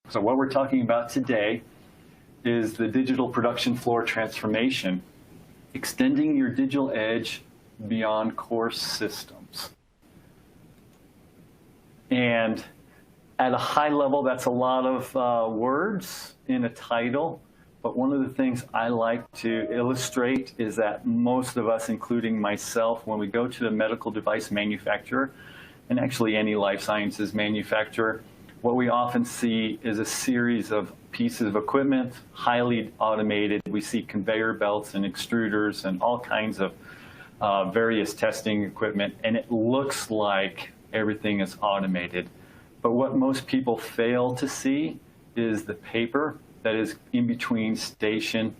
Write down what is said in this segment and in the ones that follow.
So what we're talking about today is the digital production floor transformation, extending your digital edge beyond core systems. And at a high level, that's a lot of words in a title. But one of the things I like to illustrate is that most of us, including myself, when we go to a medical device manufacturer, and actually any life sciences manufacturer, what we often see is a series of pieces of equipment, highly automated. We see conveyor belts and extruders and all kinds of various testing equipment, and it looks like everything is automated. But what most people fail to see is the paper that is in between station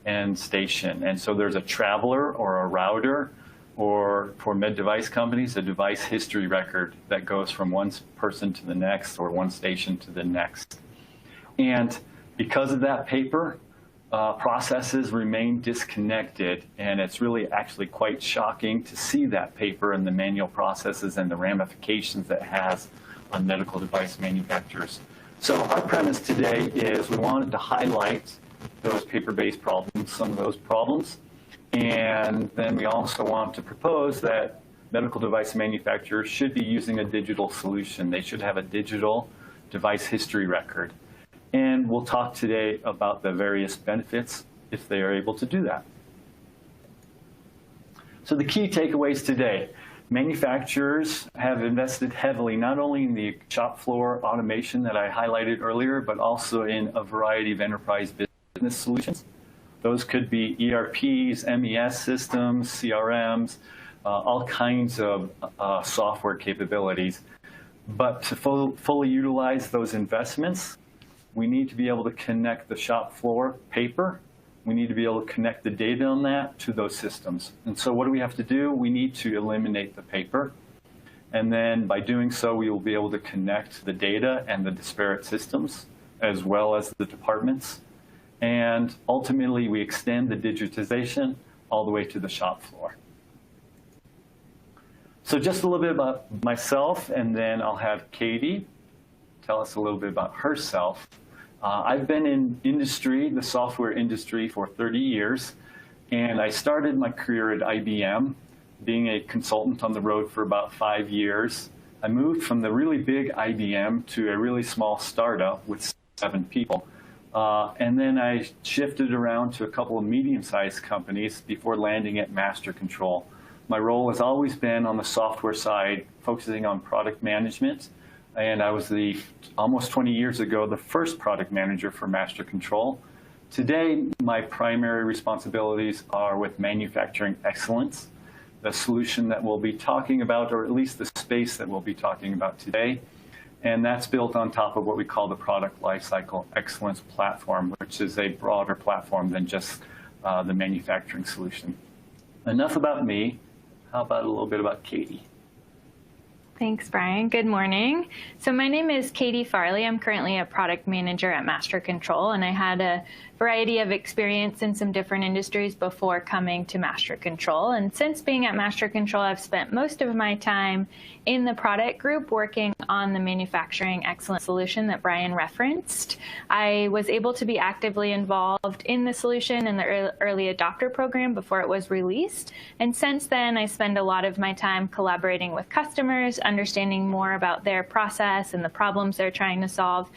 and station. And so there's a traveler or a router, or for med device companies, a device history record that goes from one person to the next or one station to the next. And because of that paper, processes remain disconnected, and it's really actually quite shocking to see that paper and the manual processes and the ramifications that it has on medical device manufacturers. So our premise today is we wanted to highlight those paper-based problems, some of those problems, and then we also want to propose that medical device manufacturers should be using a digital solution. They should have a digital device history record. And we'll talk today about the various benefits if they are able to do that. So the key takeaways today. Manufacturers have invested heavily not only in the shop floor automation that I highlighted earlier, but also in a variety of enterprise business solutions. Those could be ERPs, MES systems, CRMs, all kinds of software capabilities. But to fully utilize those investments, we need to be able to connect the shop floor paper. We need to be able to connect the data on that to those systems. And so what do we have to do? We need to eliminate the paper. And then by doing so, we will be able to connect the data and the disparate systems, as well as the departments. And ultimately, we extend the digitization all the way to the shop floor. So just a little bit about myself, and then I'll have Katie tell us a little bit about herself. I've been in industry, the software industry, for 30 years, and I started my career at IBM, being a consultant on the road for about 5 years. I moved from the really big IBM to a really small startup with 7 people. And then I shifted around to a couple of medium-sized companies before landing at MasterControl. My role has always been on the software side, focusing on product management. And I was almost 20 years ago, the first product manager for MasterControl. Today, my primary responsibilities are with manufacturing excellence, the solution that we'll be talking about, or at least the space that we'll be talking about today. And that's built on top of what we call the Product Lifecycle Excellence Platform, which is a broader platform than just the manufacturing solution. Enough about me. How about a little bit about Katie? Thanks, Brian. Good morning. So my name is Katie Farley. I'm currently a product manager at MasterControl, and I had a variety of experience in some different industries before coming to MasterControl. And since being at MasterControl, I've spent most of my time in the product group working on the manufacturing excellence solution that Brian referenced. I was able to be actively involved in the solution in the early adopter program before it was released. And since then, I spend a lot of my time collaborating with customers, understanding more about their process and the problems they're trying to solve,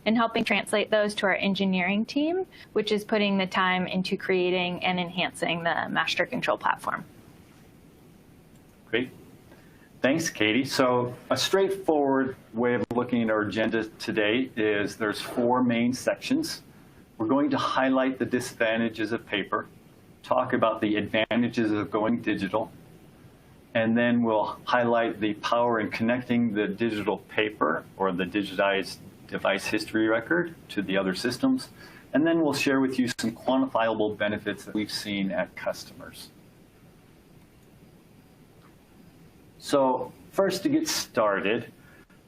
and helping translate those to our engineering team, which is putting the time into creating and enhancing the MasterControl platform. Great. Thanks, Katie. So a straightforward way of looking at our agenda today is there's 4 main sections. We're going to highlight the disadvantages of paper, talk about the advantages of going digital, and then we'll highlight the power in connecting the digital paper or the digitized device history record to the other systems. And then we'll share with you some quantifiable benefits that we've seen at customers. So first, to get started,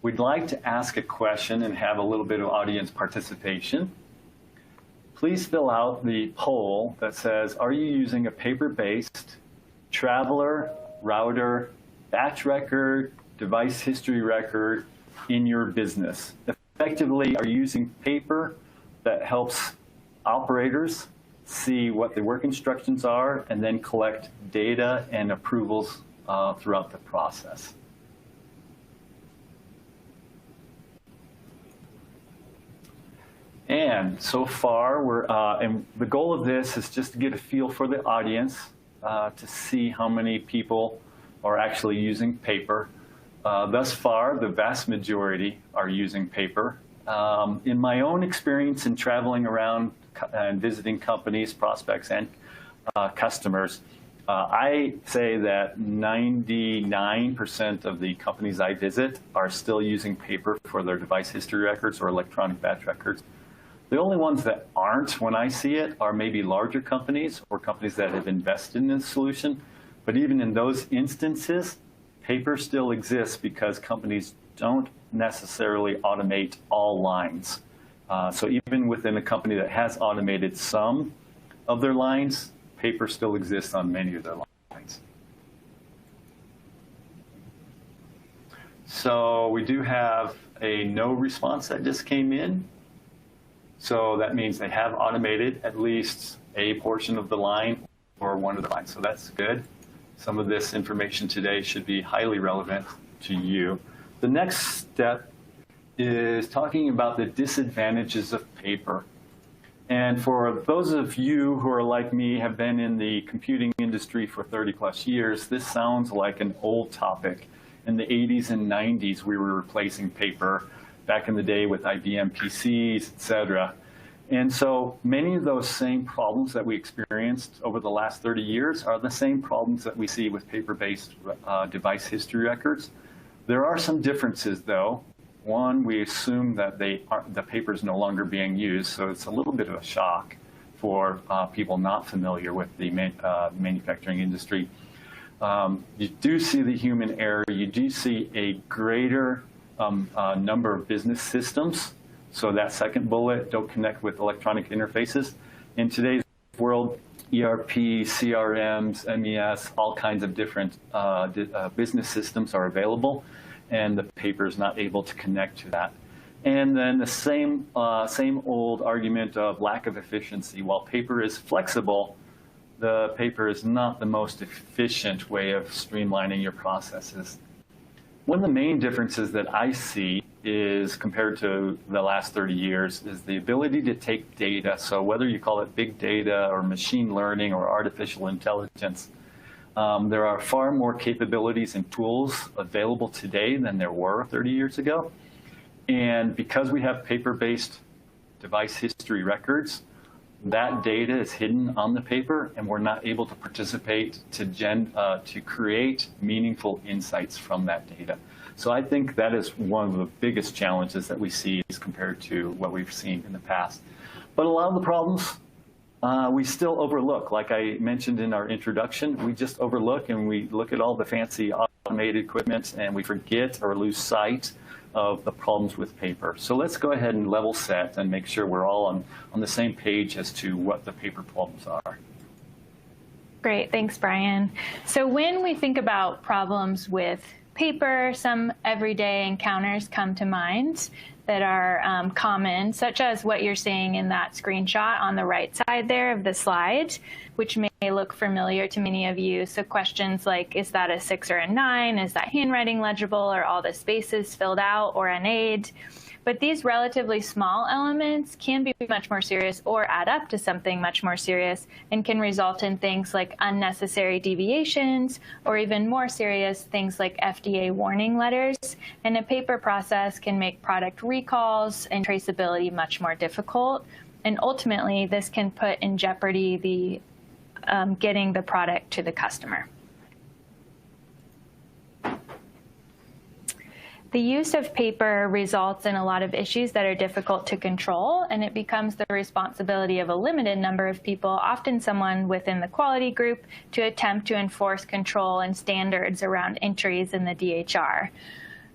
we'd like to ask a question and have a little bit of audience participation. Please fill out the poll that says, are you using a paper-based traveler, router, batch record, device history record in your business? effectively are using paper that helps operators see what the work instructions are and then collect data and approvals throughout the process. And so far, and the goal of this is just to get a feel for the audience to see how many people are actually using paper. Thus far, the vast majority are using paper. In my own experience in traveling around and visiting companies, prospects, and customers, I say that 99% of the companies I visit are still using paper for their device history records or electronic batch records. The only ones that aren't, when I see it, are maybe larger companies or companies that have invested in this solution. But even in those instances, paper still exists because companies don't necessarily automate all lines. So even within a company that has automated some of their lines, paper still exists on many of their lines. So we do have a no response that just came in. So that means they have automated at least a portion of the line or one of the lines. So that's good. Some of this information today should be highly relevant to you. The next step is talking about the disadvantages of paper. And for those of you who are like me, have been in the computing industry for 30+ years, this sounds like an old topic. In the 80s and 90s, we were replacing paper back in the day with IBM PCs, et cetera. And so many of those same problems that we experienced over the last 30 years are the same problems that we see with paper-based device history records. There are some differences, though. One, we assume that the paper is no longer being used, so it's a little bit of a shock for people not familiar with the manufacturing industry. You do see the human error. You do see a greater number of business systems. So that second bullet, don't connect with electronic interfaces. In today's world, ERP, CRMs, MES, all kinds of different business systems are available, and the paper is not able to connect to that. And then the same old argument of lack of efficiency. While paper is flexible, the paper is not the most efficient way of streamlining your processes. One of the main differences that I see is, compared to the last 30 years, is the ability to take data. So whether you call it big data or machine learning or artificial intelligence, there are far more capabilities and tools available today than there were 30 years ago. And because we have paper-based device history records, that data is hidden on the paper, and we're not able to participate to create meaningful insights from that data. So I think that is one of the biggest challenges that we see as compared to what we've seen in the past. But a lot of the problems we still overlook. Like I mentioned in our introduction, we just overlook and we look at all the fancy automated equipment and we forget or lose sight of the problems with paper. So let's go ahead and level set and make sure we're all on the same page as to what the paper problems are. Great, thanks, Brian. So when we think about problems with paper, some everyday encounters come to mind that are common, such as what you're seeing in that screenshot on the right side there of the slide, which may look familiar to many of you. So questions like, is that a 6 or a 9? Is that handwriting legible? Are all the spaces filled out or unnamed? But these relatively small elements can be much more serious or add up to something much more serious and can result in things like unnecessary deviations or even more serious things like FDA warning letters. And a paper process can make product recalls and traceability much more difficult. And ultimately, this can put in jeopardy the getting the product to the customer. The use of paper results in a lot of issues that are difficult to control, and it becomes the responsibility of a limited number of people, often someone within the quality group, to attempt to enforce control and standards around entries in the DHR.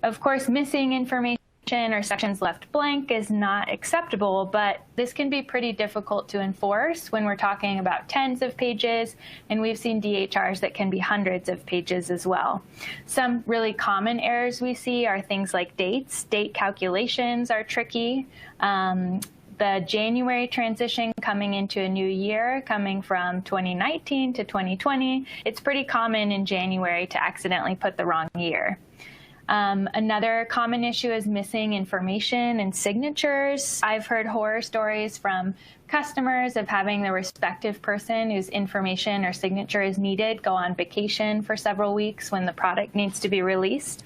Of course, missing information or sections left blank is not acceptable, but this can be pretty difficult to enforce when we're talking about tens of pages, and we've seen DHRs that can be hundreds of pages as well. Some really common errors we see are things like dates. Date calculations are tricky. The January transition coming into a new year, coming from 2019 to 2020, it's pretty common in January to accidentally put the wrong year. Another common issue is missing information and signatures. I've heard horror stories from customers of having the respective person whose information or signature is needed go on vacation for several weeks when the product needs to be released.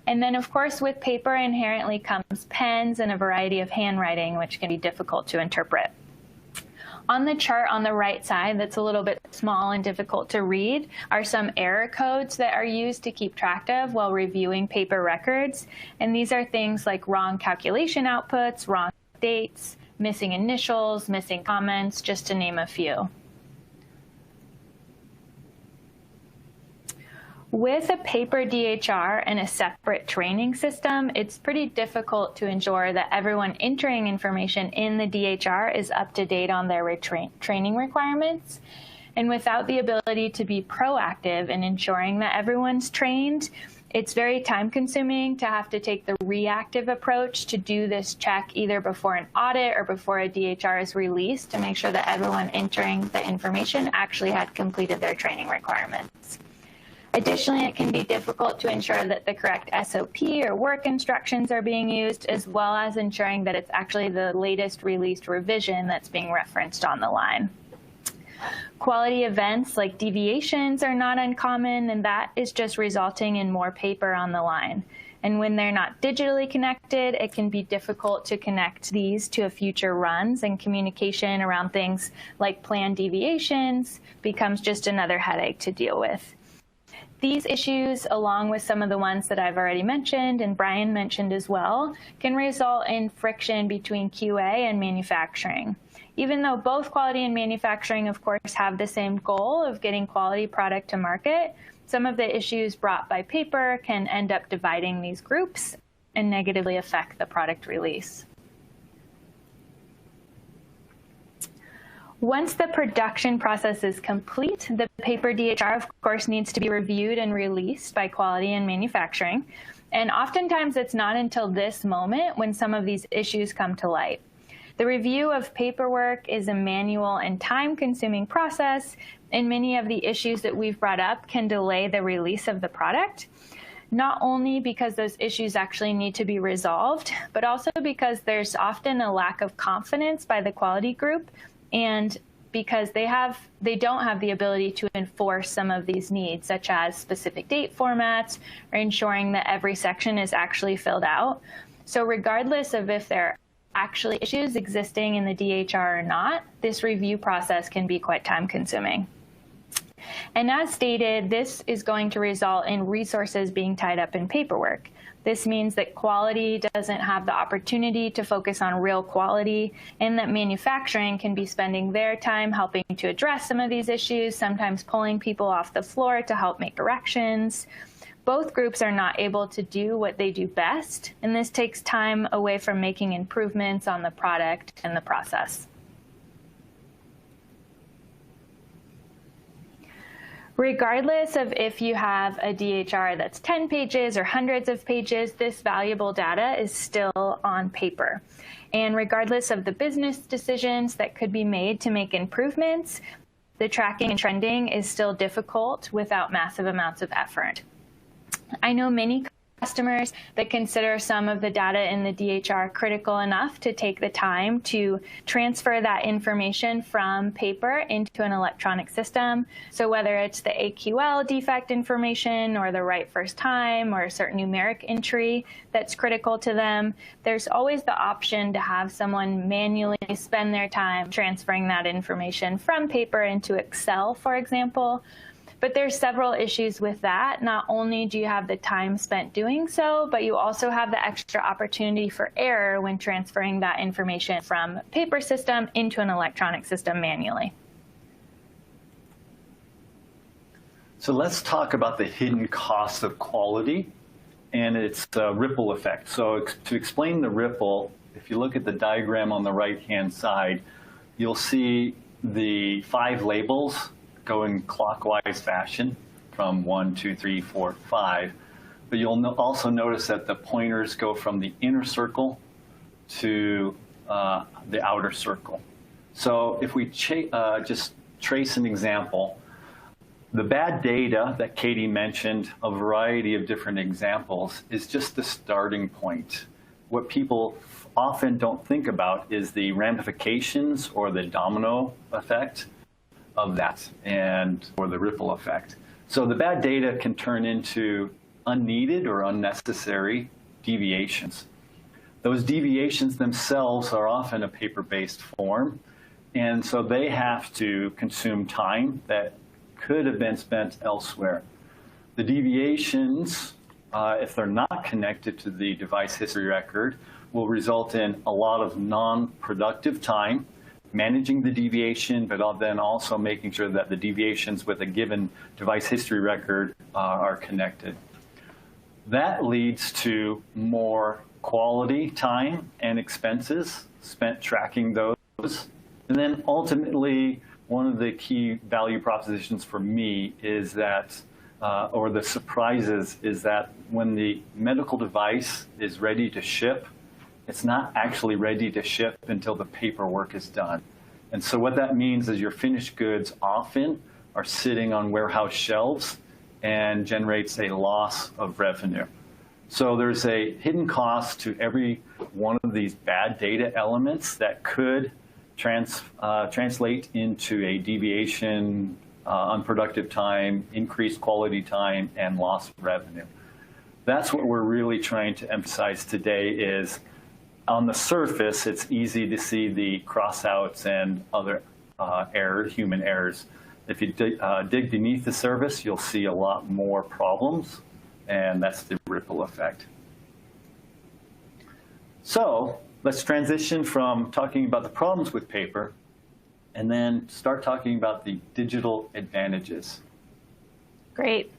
And then, of course, with paper inherently comes pens and a variety of handwriting, which can be difficult to interpret. On the chart on the right side, that's a little bit small and difficult to read, are some error codes that are used to keep track of while reviewing paper records. And these are things like wrong calculation outputs, wrong dates, missing initials, missing comments, just to name a few. With a paper DHR and a separate training system, it's pretty difficult to ensure that everyone entering information in the DHR is up to date on their training requirements. And without the ability to be proactive in ensuring that everyone's trained, it's very time-consuming to have to take the reactive approach to do this check either before an audit or before a DHR is released to make sure that everyone entering the information actually had completed their training requirements. Additionally, it can be difficult to ensure that the correct SOP or work instructions are being used, as well as ensuring that it's actually the latest released revision that's being referenced on the line. Quality events like deviations are not uncommon, and that is just resulting in more paper on the line. And when they're not digitally connected, it can be difficult to connect these to future runs, and communication around things like planned deviations becomes just another headache to deal with. These issues, along with some of the ones that I've already mentioned and Brian mentioned as well, can result in friction between QA and manufacturing. Even though both quality and manufacturing, of course, have the same goal of getting quality product to market, some of the issues brought by paper can end up dividing these groups and negatively affect the product release. Once the production process is complete, the paper DHR, of course, needs to be reviewed and released by quality and manufacturing. And oftentimes, it's not until this moment when some of these issues come to light. The review of paperwork is a manual and time-consuming process, and many of the issues that we've brought up can delay the release of the product, not only because those issues actually need to be resolved, but also because there's often a lack of confidence by the quality group, and because they don't have the ability to enforce some of these needs, such as specific date formats or ensuring that every section is actually filled out. So regardless of if there are actually issues existing in the DHR or not, this review process can be quite time-consuming. And as stated, this is going to result in resources being tied up in paperwork. This means that quality doesn't have the opportunity to focus on real quality, and that manufacturing can be spending their time helping to address some of these issues, sometimes pulling people off the floor to help make corrections. Both groups are not able to do what they do best, and this takes time away from making improvements on the product and the process. Regardless of if you have a DHR that's 10 pages or hundreds of pages, this valuable data is still on paper. And regardless of the business decisions that could be made to make improvements, the tracking and trending is still difficult without massive amounts of effort. I know many customers that consider some of the data in the DHR critical enough to take the time to transfer that information from paper into an electronic system. So whether it's the AQL defect information or the right first time or a certain numeric entry that's critical to them, there's always the option to have someone manually spend their time transferring that information from paper into Excel, for example. But there's several issues with that. Not only do you have the time spent doing so, but you also have the extra opportunity for error when transferring that information from a paper system into an electronic system manually. So let's talk about the hidden costs of quality and it's a ripple effect. So to explain the ripple, if you look at the diagram on the right-hand side, you'll see the 5 labels go in clockwise fashion from 1, 2, 3, 4, 5. But you'll also notice that the pointers go from the inner circle to the outer circle. So if we just trace an example, the bad data that Katie mentioned, a variety of different examples, is just the starting point. What people often don't think about is the ramifications or the domino effect of that, or the ripple effect. So the bad data can turn into unneeded or unnecessary deviations. Those deviations themselves are often a paper-based form, and so they have to consume time that could have been spent elsewhere. The deviations, if they're not connected to the device history record, will result in a lot of non-productive time managing the deviation, but then also making sure that the deviations with a given device history record are connected. That leads to more quality time and expenses spent tracking those. And then ultimately, one of the key value propositions for me is that, or the surprises, is that when the medical device is ready to ship, it's not actually ready to ship until the paperwork is done. And so what that means is your finished goods often are sitting on warehouse shelves and generates a loss of revenue. So there's a hidden cost to every one of these bad data elements that could translate into a deviation, unproductive time, increased quality time, and lost revenue. That's what we're really trying to emphasize today. Is on the surface, it's easy to see the crossouts and other human errors. If you dig beneath the surface, you'll see a lot more problems, and that's the ripple effect. So let's transition from talking about the problems with paper and then start talking about the digital advantages. Great.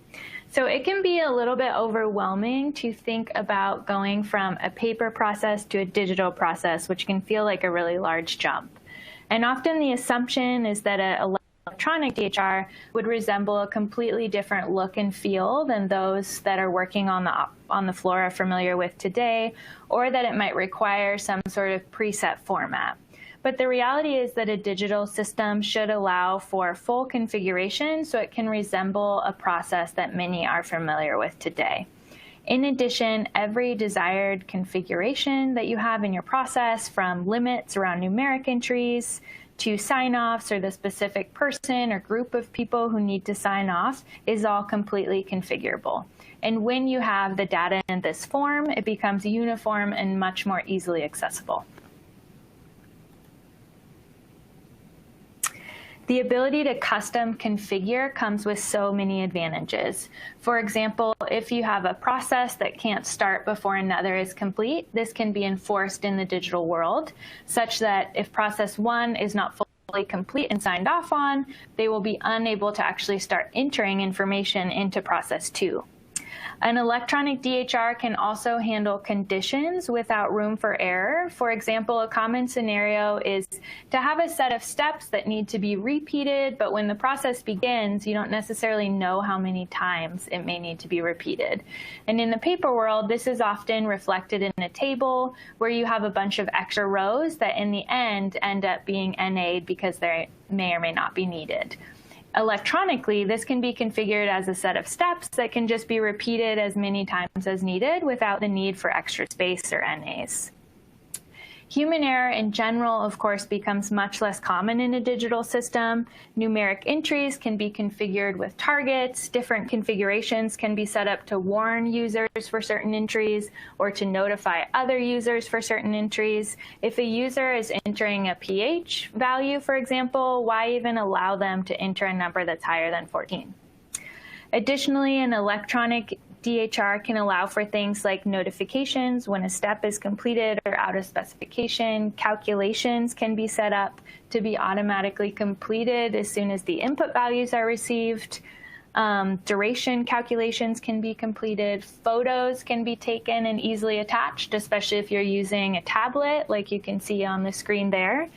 So it can be a little bit overwhelming to think about going from a paper process to a digital process, which can feel like a really large jump. And often the assumption is that an electronic DHR would resemble a completely different look and feel than those that are working on the floor are familiar with today, or that it might require some sort of preset format. But the reality is that a digital system should allow for full configuration so it can resemble a process that many are familiar with today. In addition, every desired configuration that you have in your process, from limits around numeric entries to sign-offs or the specific person or group of people who need to sign off, is all completely configurable. And when you have the data in this form, it becomes uniform and much more easily accessible. The ability to custom configure comes with so many advantages. For example, if you have a process that can't start before another is complete, this can be enforced in the digital world, such that if process 1 is not fully complete and signed off on, they will be unable to actually start entering information into process 2. An electronic DHR can also handle conditions without room for error. For example, a common scenario is to have a set of steps that need to be repeated, but when the process begins, you don't necessarily know how many times it may need to be repeated. And in the paper world, this is often reflected in a table where you have a bunch of extra rows that in the end up being NA'd because they may or may not be needed. Electronically, this can be configured as a set of steps that can just be repeated as many times as needed without the need for extra space or NAs. Human error in general, of course, becomes much less common in a digital system. Numeric entries can be configured with targets. Different configurations can be set up to warn users for certain entries or to notify other users for certain entries. If a user is entering a pH value, for example, why even allow them to enter a number that's higher than 14? Additionally, an electronic DHR can allow for things like notifications when a step is completed or out of specification. Calculations can be set up to be automatically completed as soon as the input values are received. Duration calculations can be completed. Photos can be taken and easily attached, especially if you're using a tablet, like you can see on the screen there.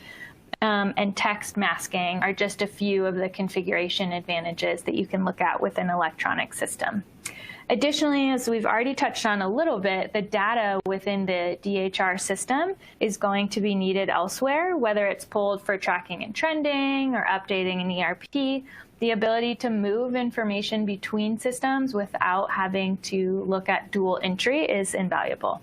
And text masking are just a few of the configuration advantages that you can look at with an electronic system. Additionally, as we've already touched on a little bit, the data within the DHR system is going to be needed elsewhere, whether it's pulled for tracking and trending or updating an ERP. The ability to move information between systems without having to look at dual entry is invaluable.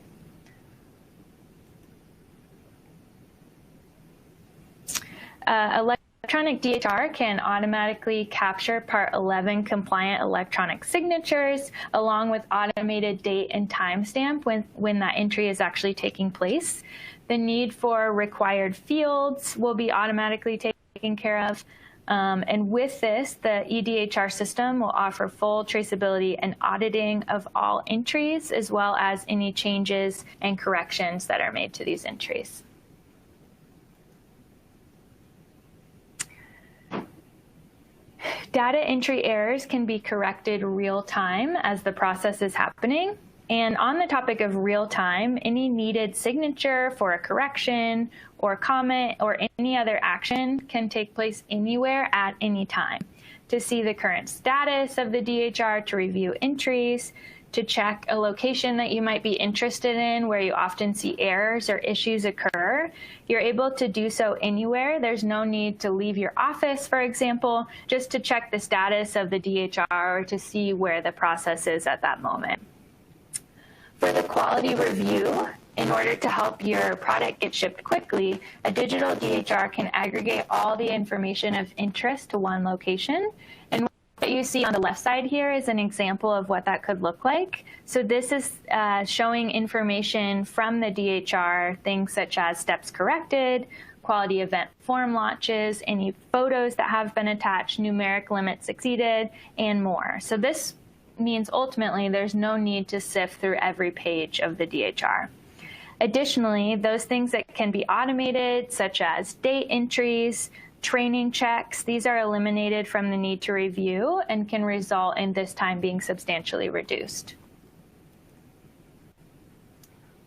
Electronic DHR can automatically capture Part 11 compliant electronic signatures, along with automated date and timestamp when that entry is actually taking place. The need for required fields will be automatically taken care of. And with this, the eDHR system will offer full traceability and auditing of all entries, as well as any changes and corrections that are made to these entries. Data entry errors can be corrected real time as the process is happening. And on the topic of real time, any needed signature for a correction or comment or any other action can take place anywhere at any time. To see the current status of the DHR, to review entries, to check a location that you might be interested in where you often see errors or issues occur, you're able to do so anywhere. There's no need to leave your office, for example, just to check the status of the DHR or to see where the process is at that moment. For the quality review, in order to help your product get shipped quickly, a digital DHR can aggregate all the information of interest to one location. And what you see on the left side here is an example of what that could look like. So this is showing information from the DHR, things such as steps corrected, quality event form launches, any photos that have been attached, numeric limits exceeded, and more. So this means ultimately there's no need to sift through every page of the DHR. Additionally, those things that can be automated, such as date entries, training checks, these are eliminated from the need to review and can result in this time being substantially reduced.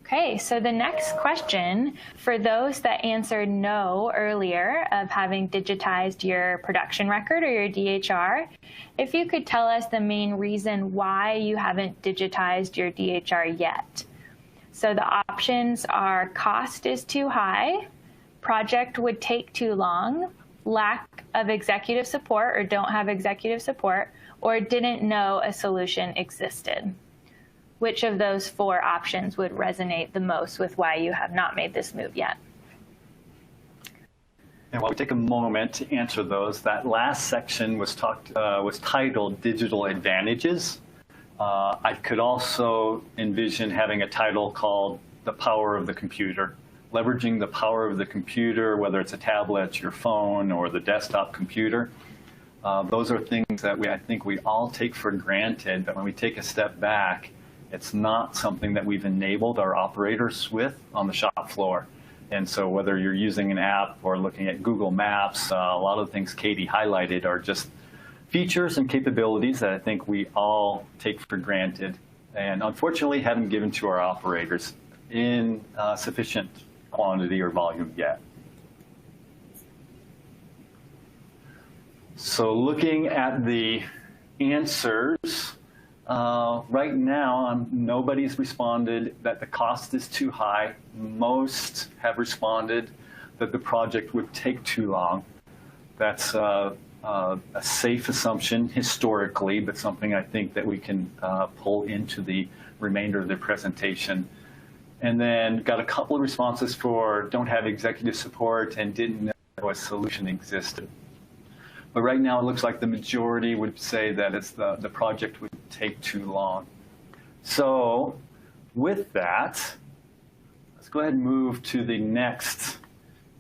Okay, so the next question, for those that answered no earlier of having digitized your production record or your DHR, if you could tell us the main reason why you haven't digitized your DHR yet. So the options are cost is too high, project would take too long, lack of executive support or don't have executive support, or didn't know a solution existed. Which of those four options would resonate the most with why you have not made this move yet? And while we take a moment to answer those, that last section was titled Digital Advantages. I could also envision having a title called The Power of the Computer, leveraging the power of the computer, whether it's a tablet, your phone, or the desktop computer. Those are things that I think we all take for granted, but when we take a step back, it's not something that we've enabled our operators with on the shop floor. And so whether you're using an app or looking at Google Maps, a lot of the things Katie highlighted are just features and capabilities that I think we all take for granted and unfortunately haven't given to our operators in sufficient quantity or volume yet. So looking at the answers, right now, nobody's responded that the cost is too high. Most have responded that the project would take too long. That's a safe assumption historically, but something I think that we can pull into the remainder of the presentation. And then got a couple of responses for don't have executive support and didn't know a solution existed. But right now, it looks like the majority would say that it's the project would take too long. So with that, let's go ahead and move to the next.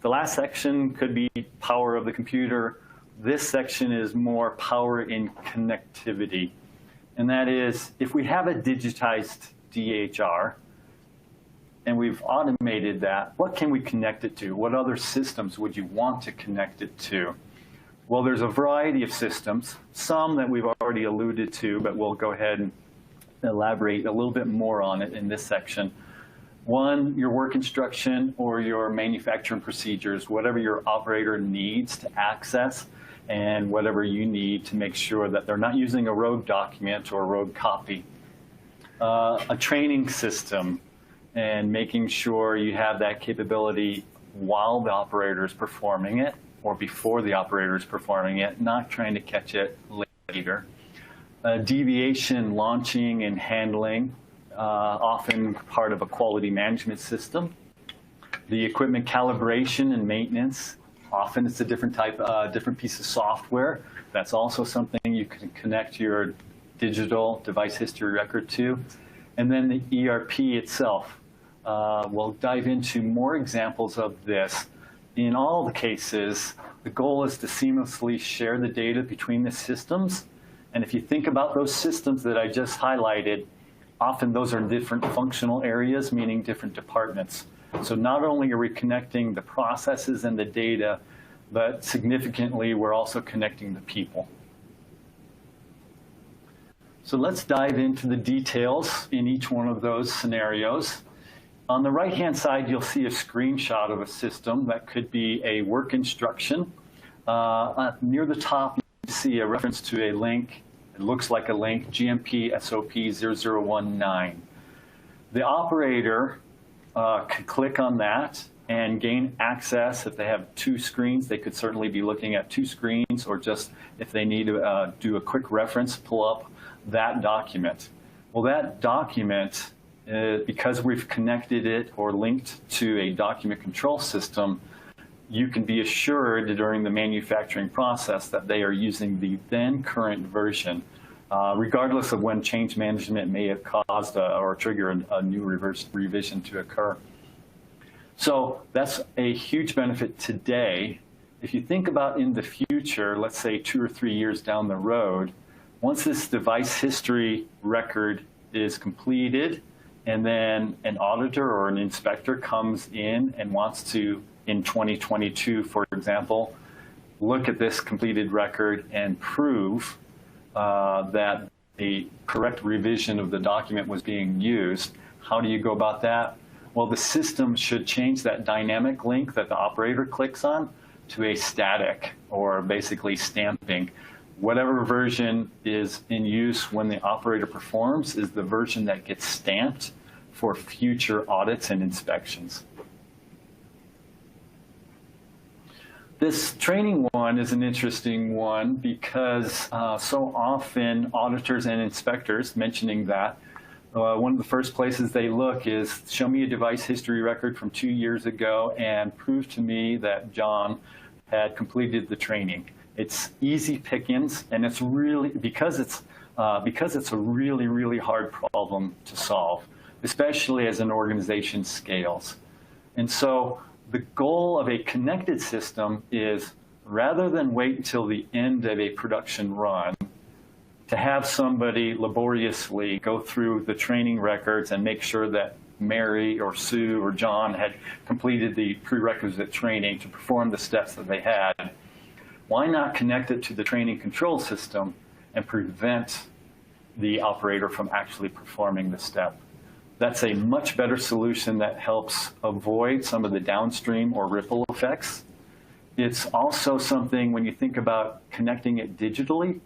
The last section could be power of the computer. This section is more power in connectivity. And that is, if we have a digitized DHR and we've automated that, what can we connect it to? What other systems would you want to connect it to? Well, there's a variety of systems, some that we've already alluded to, but we'll go ahead and elaborate a little bit more on it in this section. One, your work instruction or your manufacturing procedures, whatever your operator needs to access and whatever you need to make sure that they're not using a rogue document or a rogue copy. A training system and making sure you have that capability while the operator is performing it or before the operator is performing it, not trying to catch it later. Deviation launching and handling, often part of a quality management system. The equipment calibration and maintenance, often it's a different piece of software. That's also something you can connect your digital device history record to. And then the ERP itself. We'll dive into more examples of this. In all the cases, the goal is to seamlessly share the data between the systems. And if you think about those systems that I just highlighted, often those are different functional areas, meaning different departments. So not only are we connecting the processes and the data, but significantly, we're also connecting the people. So let's dive into the details in each one of those scenarios. On the right-hand side, you'll see a screenshot of a system that could be a work instruction. Near the top, you see a reference to a link. It looks like a link, GMP SOP 0019. The operator could click on that and gain access. If they have two screens, they could certainly be looking at two screens, or just if they need to do a quick reference, pull up that document. Well, that document, because we've connected it or linked to a document control system, you can be assured during the manufacturing process that they are using the then current version, regardless of when change management may have caused or triggered a new revision to occur. So that's a huge benefit today. If you think about in the future, let's say 2 or 3 years down the road, once this device history record is completed, and then an auditor or an inspector comes in and wants to, in 2022, for example, look at this completed record and prove that the correct revision of the document was being used. How do you go about that? Well, the system should change that dynamic link that the operator clicks on to a static, or basically stamping. Whatever version is in use when the operator performs is the version that gets stamped for future audits and inspections. This training one is an interesting one because so often auditors and inspectors, mentioning that, one of the first places they look is, show me a device history record from 2 years ago and prove to me that John had completed the training. It's easy pickings, and it's really, because it's a really, really hard problem to solve, especially as an organization scales. And so the goal of a connected system is, rather than wait until the end of a production run, to have somebody laboriously go through the training records and make sure that Mary or Sue or John had completed the prerequisite training to perform the steps that they had. Why not connect it to the training control system and prevent the operator from actually performing the step? That's a much better solution that helps avoid some of the downstream or ripple effects. It's also something, when you think about connecting it digitally,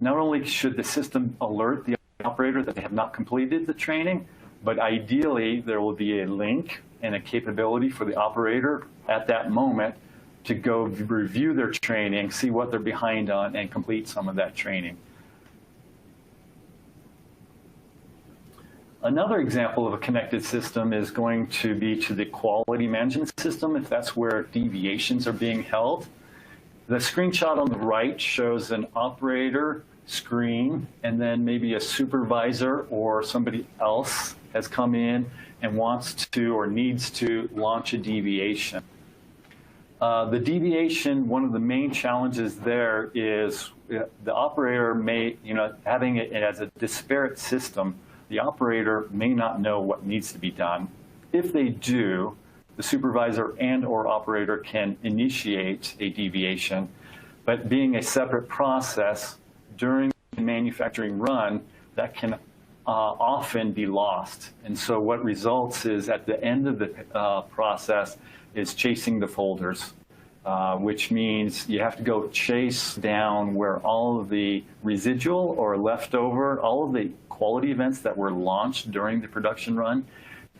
not only should the system alert the operator that they have not completed the training, but ideally there will be a link and a capability for the operator at that moment to go review their training, see what they're behind on, and complete some of that training. Another example of a connected system is going to be to the quality management system, if that's where deviations are being held. The screenshot on the right shows an operator screen, and then maybe a supervisor or somebody else has come in and wants to or needs to launch a deviation. The deviation, one of the main challenges there is the operator may, having it as a disparate system, the operator may not know what needs to be done. If they do, the supervisor and or operator can initiate a deviation. But being a separate process during the manufacturing run, that can often be lost. And so what results is at the end of the process is chasing the folders, which means you have to go chase down where all of the residual or leftover, all of the quality events that were launched during the production run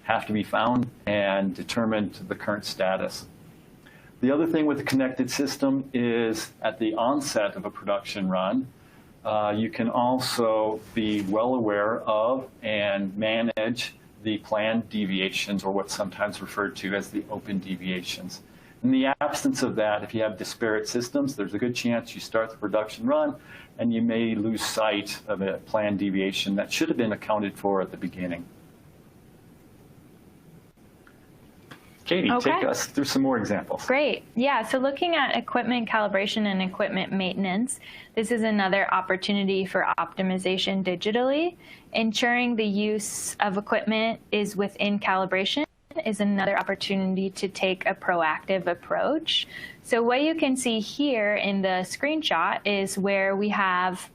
have to be found and determined the current status. The other thing with the connected system is at the onset of a production run, you can also be well aware of and manage the planned deviations, or what's sometimes referred to as the open deviations. In the absence of that, if you have disparate systems, there's a good chance you start the production run and you may lose sight of a planned deviation that should have been accounted for at the beginning. Katie, Okay. take us through some more examples. Great. Yeah, so looking at equipment calibration and equipment maintenance, this is another opportunity for optimization digitally. Ensuring the use of equipment is within calibration is another opportunity to take a proactive approach. So what you can see here in the screenshot is where we have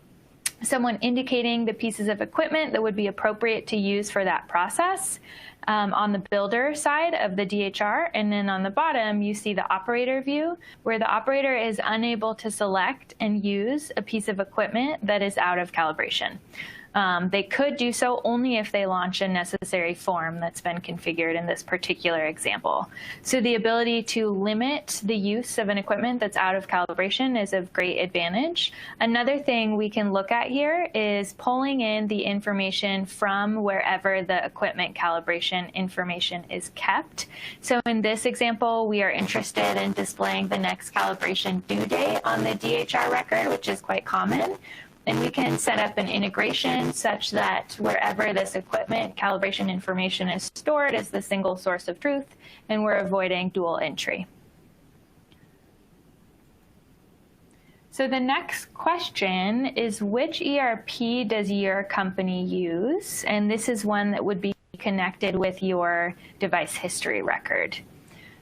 someone indicating the pieces of equipment that would be appropriate to use for that process on the builder side of the DHR. And then on the bottom, you see the operator view, where the operator is unable to select and use a piece of equipment that is out of calibration. They could do so only if they launch a necessary form that's been configured in this particular example. So the ability to limit the use of an equipment that's out of calibration is of great advantage. Another thing we can look at here is pulling in the information from wherever the equipment calibration information is kept. So in this example, we are interested in displaying the next calibration due date on the DHR record, which is quite common. And we can set up an integration such that wherever this equipment calibration information is stored is the single source of truth, and we're avoiding dual entry. So the next question is, which ERP does your company use? And this is one that would be connected with your device history record.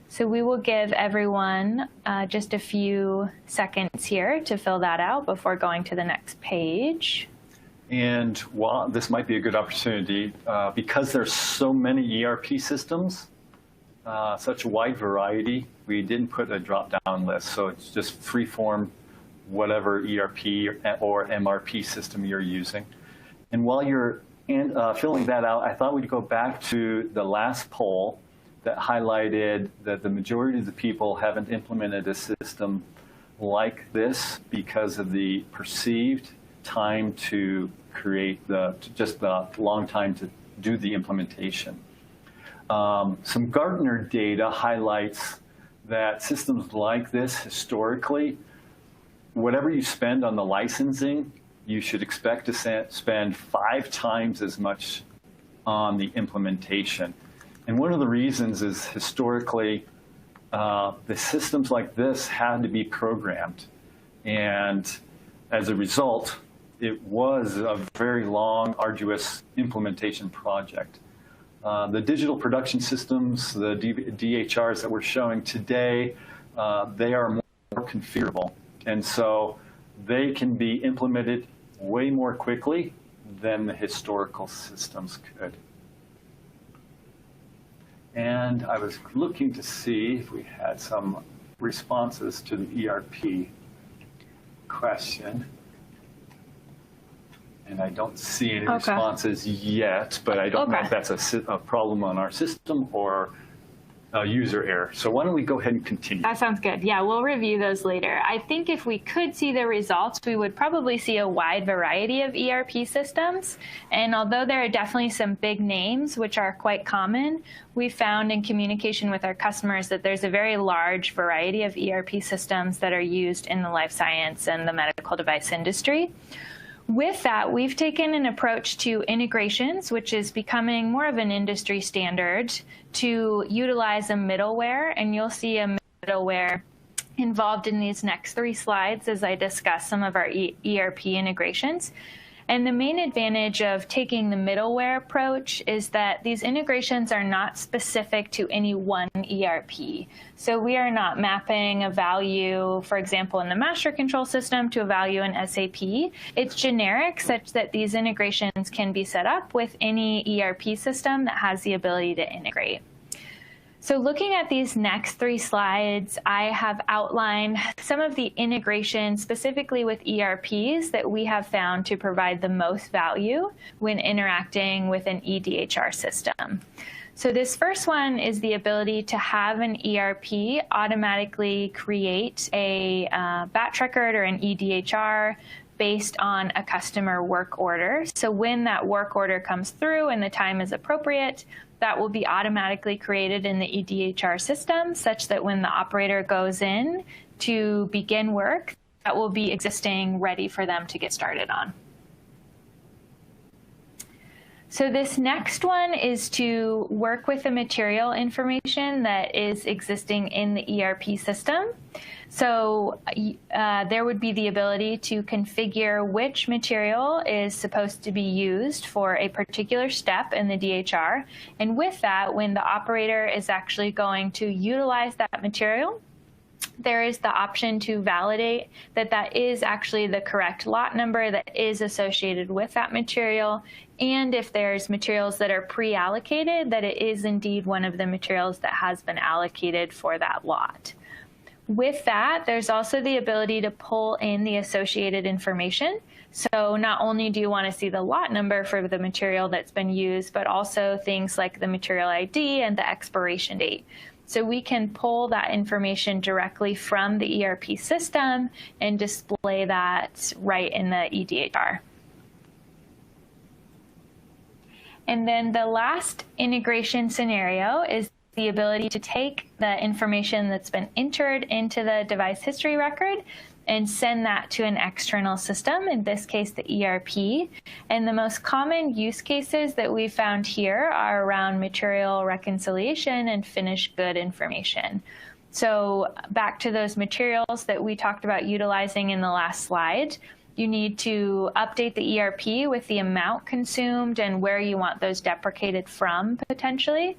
So we will give everyone just a few seconds here to fill that out before going to the next page. And while this might be a good opportunity, because there's so many ERP systems, such a wide variety, we didn't put a drop-down list. So it's just free-form, whatever ERP or MRP system you're using. And while you're filling that out, I thought we'd go back to the last poll that highlighted that the majority of the people haven't implemented a system like this because of the perceived time to create just the long time to do the implementation. Some Gartner data highlights that systems like this historically, whatever you spend on the licensing, you should expect to spend 5 times as much on the implementation. And one of the reasons is historically, the systems like this had to be programmed. And as a result, it was a very long, arduous implementation project. The digital production systems, the DHRs that we're showing today, they are more configurable. And so they can be implemented way more quickly than the historical systems could. And I was looking to see if we had some responses to the ERP question. And I don't see any responses yet, but I don't know if that's a problem on our system or a user error. So why don't we go ahead and continue? That sounds good. Yeah, we'll review those later. I think if we could see the results, we would probably see a wide variety of ERP systems. And although there are definitely some big names, which are quite common, we found in communication with our customers that there's a very large variety of ERP systems that are used in the life science and the medical device industry. With that, we've taken an approach to integrations, which is becoming more of an industry standard, to utilize a middleware. And you'll see a middleware involved in these next 3 slides as I discuss some of our ERP integrations. And the main advantage of taking the middleware approach is that these integrations are not specific to any one ERP. So we are not mapping a value, for example, in the MasterControl system to a value in SAP. It's generic such that these integrations can be set up with any ERP system that has the ability to integrate. So looking at these next 3 slides, I have outlined some of the integrations specifically with ERPs that we have found to provide the most value when interacting with an EDHR system. So this first one is the ability to have an ERP automatically create a batch record or an EDHR based on a customer work order. So when that work order comes through and the time is appropriate, that will be automatically created in the EDHR system such that when the operator goes in to begin work, that will be existing ready for them to get started on. So this next one is to work with the material information that is existing in the ERP system. So there would be the ability to configure which material is supposed to be used for a particular step in the DHR. And with that, when the operator is actually going to utilize that material, there is the option to validate that that is actually the correct lot number that is associated with that material. And if there's materials that are pre-allocated, that it is indeed one of the materials that has been allocated for that lot. With that, there's also the ability to pull in the associated information. So not only do you want to see the lot number for the material that's been used, but also things like the material ID and the expiration date. So we can pull that information directly from the ERP system and display that right in the EDHR. And then the last integration scenario is the ability to take the information that's been entered into the device history record and send that to an external system, in this case the ERP. And the most common use cases that we found here are around material reconciliation and finished good information. So back to those materials that we talked about utilizing in the last slide, you need to update the ERP with the amount consumed and where you want those deprecated from potentially,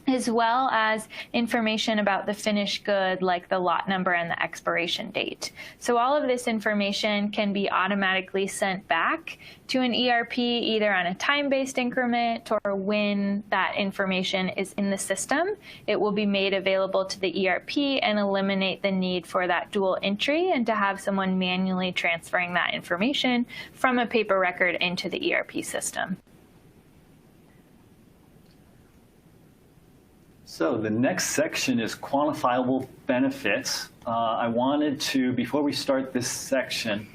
as well as information about the finished good, like the lot number and the expiration date. So all of this information can be automatically sent back to an ERP either on a time-based increment or when that information is in the system. It will be made available to the ERP and eliminate the need for that dual entry and to have someone manually transferring that information from a paper record into the ERP system. So the next section is quantifiable benefits. I wanted to, before we start this section,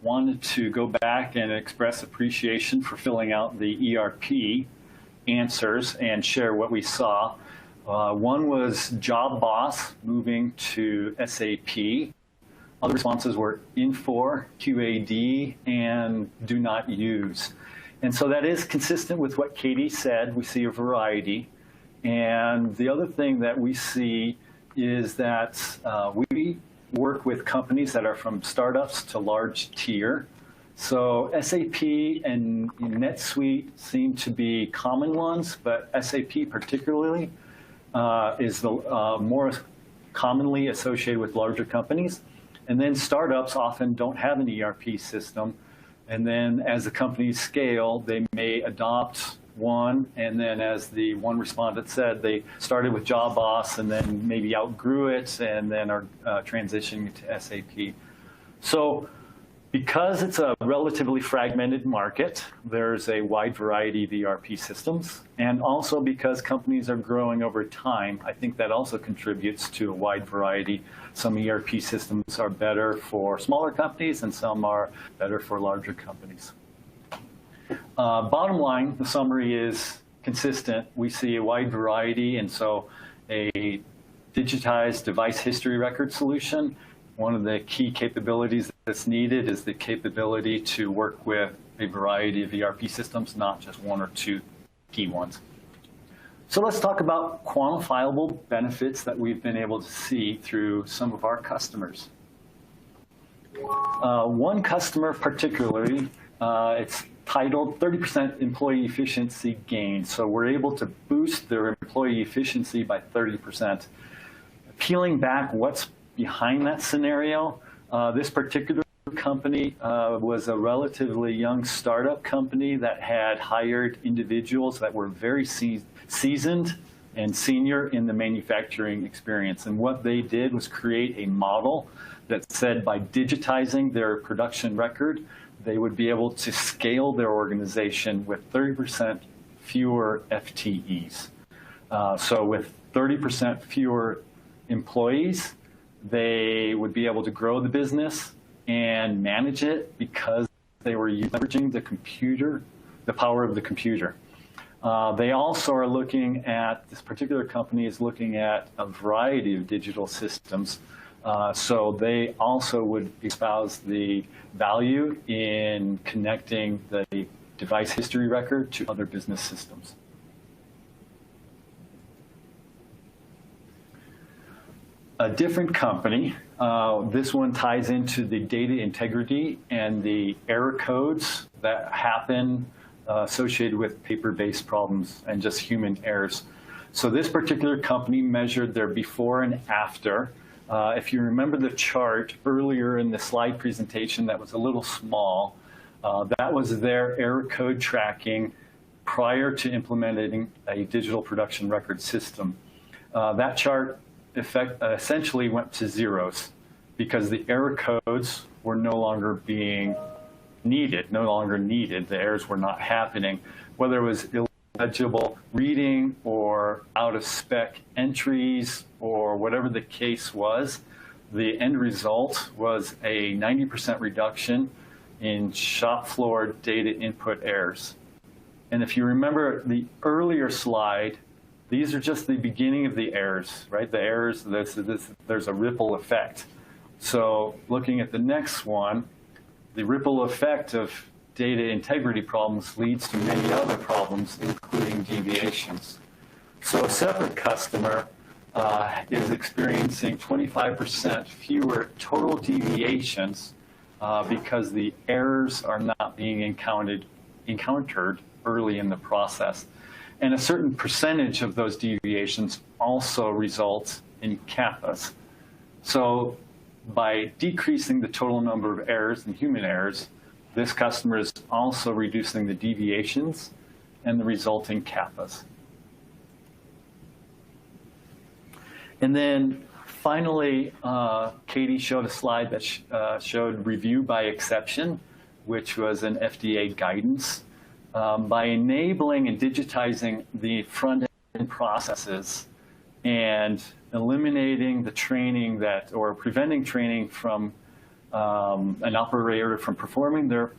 wanted to go back and express appreciation for filling out the ERP answers and share what we saw. One was job boss moving to SAP. Other responses were Infor, QAD, and do not use. And so that is consistent with what Katie said. We see a variety. And the other thing that we see is that we work with companies that are from startups to large tier. So SAP and NetSuite seem to be common ones, but SAP particularly is the more commonly associated with larger companies. And then startups often don't have an ERP system. And then as the companies scale, they may adopt one, and then as the one respondent said, they started with Job Boss and then maybe outgrew it and then are transitioning to SAP. So because it's a relatively fragmented market, there's a wide variety of ERP systems. And also because companies are growing over time, I think that also contributes to a wide variety. Some ERP systems are better for smaller companies and some are better for larger companies. Bottom line, the summary is consistent. We see a wide variety, and so a digitized device history record solution, one of the key capabilities that's needed is the capability to work with a variety of ERP systems, not just one or two key ones. So let's talk about quantifiable benefits that we've been able to see through some of our customers. One customer particularly It's titled 30% employee efficiency gain. So we're able to boost their employee efficiency by 30%. Peeling back what's behind that scenario, this particular company was a relatively young startup company that had hired individuals that were very seasoned and senior in the manufacturing experience. And what they did was create a model that said by digitizing their production record, they would be able to scale their organization with 30% fewer FTEs. So with 30% fewer employees, they would be able to grow the business and manage it because they were leveraging the computer, the power of the computer. They also are looking at, this particular company is looking at a variety of digital systems. So they also would espouse the value in connecting the device history record to other business systems. A different company, this one ties into the data integrity and the error codes that happen associated with paper-based problems and just human errors. So this particular company measured their before and after. If you remember the chart earlier in the slide presentation that was a little small, that was their error code tracking prior to implementing a digital production record system. That chart essentially went to zeros because the error codes were no longer being needed, the errors were not happening, whether it was illegible reading or out of spec entries or whatever the case was. The end result was a 90% reduction in shop floor data input errors. And if you remember the earlier slide, these are just the beginning of the errors, right? The errors, there's a ripple effect. So looking at the next one, the ripple effect of data integrity problems leads to many other problems, including deviations. So a separate customer is experiencing 25% fewer total deviations because the errors are not being encountered early in the process. And a certain percentage of those deviations also results in CAPAs. So by decreasing the total number of errors and human errors, this customer is also reducing the deviations and the resulting CAPAs. And then finally, Katie showed a slide that showed review by exception, which was an FDA guidance. By enabling and digitizing the front-end processes and eliminating the training or preventing training from an operator from performing their